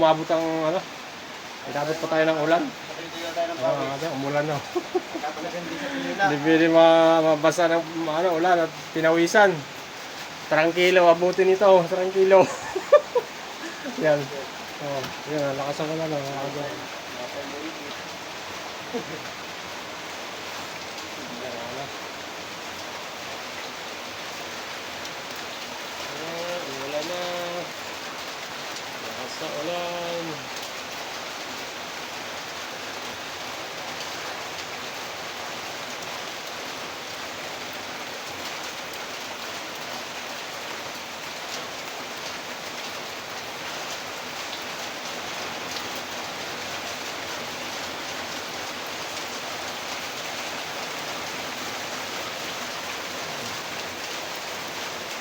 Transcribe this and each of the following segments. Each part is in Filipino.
umabot ang ano. Inabot pa tayo ng ulan. Umulan na. Hindi pwede mabasa ng ano, ulan at pinawisan. Tranquilo, abutin ito. Tranquilo. Yan. Oh, yan, lakas ang ulan. Ulan na. Lakas ang ulan.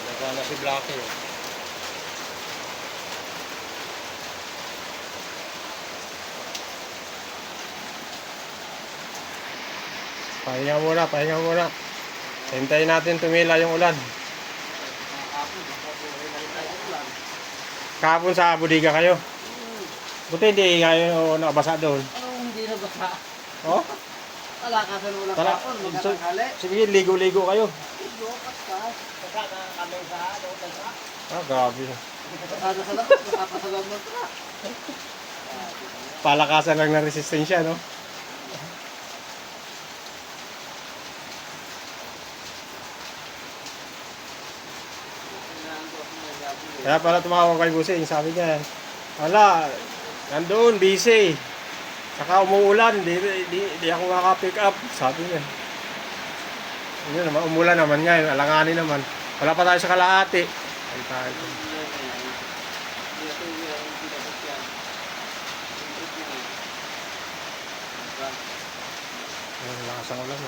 Nagana si Blackie. Pahinga muna. Hintayin natin tumila yung ulan. Kahapon sa bodega kayo? Buti hindi kayo nakabasa doon. Hindi na basa. Oh? Wala ka sa ulang kapon, magkatanghali. Sige, ligo-ligo kayo. Ligo, paspas. Basa na kami sa doon sa. Grabe. Basa na sa labas, napapasalam mo sa. Palakasan lang ng resistensya, no? Kaya pala tumawag kay Busing, sabi niya, wala, nandun, busy. Saka umuulan, di ako maka-pick up, sabi niya. Yun naman, umulan naman ngayon, alanganin naman. Wala pa tayo sa kalahati. Ay tayo. Lakas ang ulan,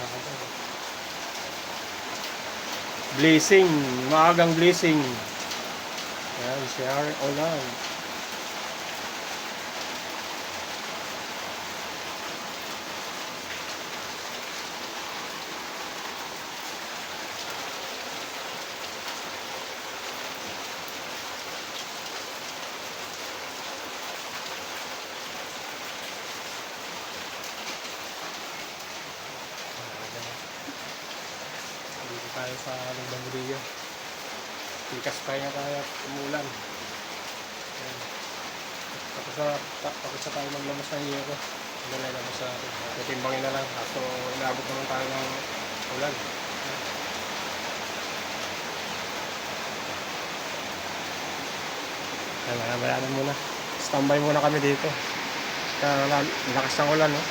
blessing, maagang blessing. Yan, si Ari Ulan. Dito tayo sa Lugdang Bodega. Tikas tayo nga tayo at umulan. Tapos na tayo maglamas ng hiyero. Nalay naman sa atin. Titimbangin na lang. Kaso inaabot naman tayo ng ulan. Mayaman muna. Standby muna kami dito. Kaya lakas ng ulan, no?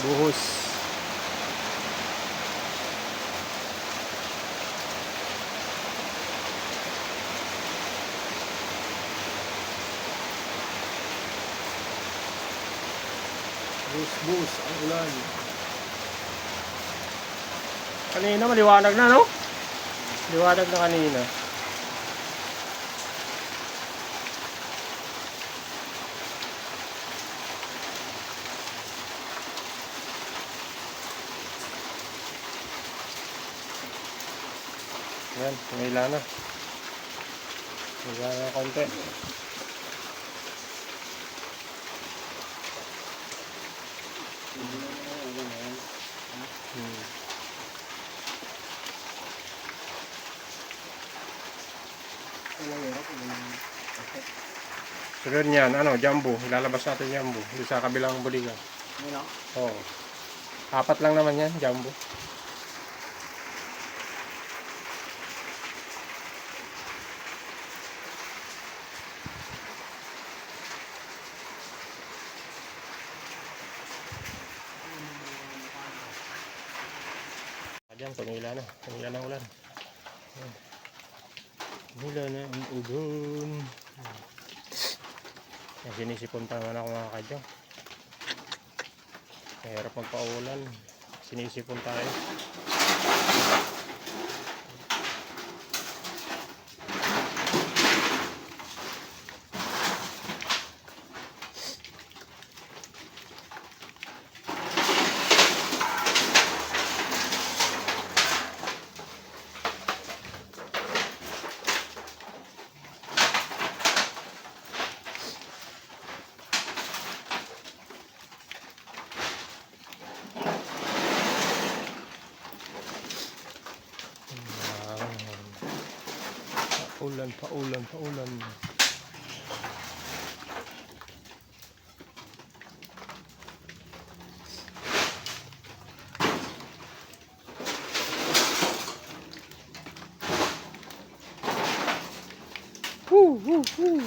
Buhos. Bus ang ulan. Kanina maliwanag na, no? Liwanag na kanina. Yan, tumila na. Tumila na konti. Sunod niyan, jumbo. Ilalabas natin jumbo. Doon sa kabilang bodega. Oo. 4 lang naman yan, jumbo. Diyan, tumila na. Tumila na ulan. Tumila na ang ulan. Sinisipon pa naman ako mga kadyo. Mahirap magpaulan. Sinisipon tayo. Paulan, paulan, paulan. Woo, woo, woo.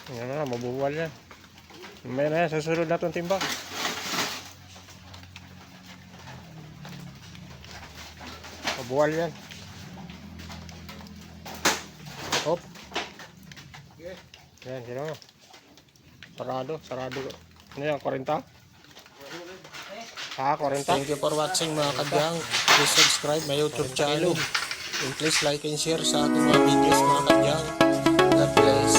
Yan na, mabubuwal yan. May na yan, susunod na itong timba. Mabuwal yan. Hop. Yan, sino nga. Sarado, sarado. Ano yan, 40? Ha, 40? Thank you for watching mga kadyang. Please subscribe my YouTube channel. And please like and share sa ating mga videos mga kadyang. God bless.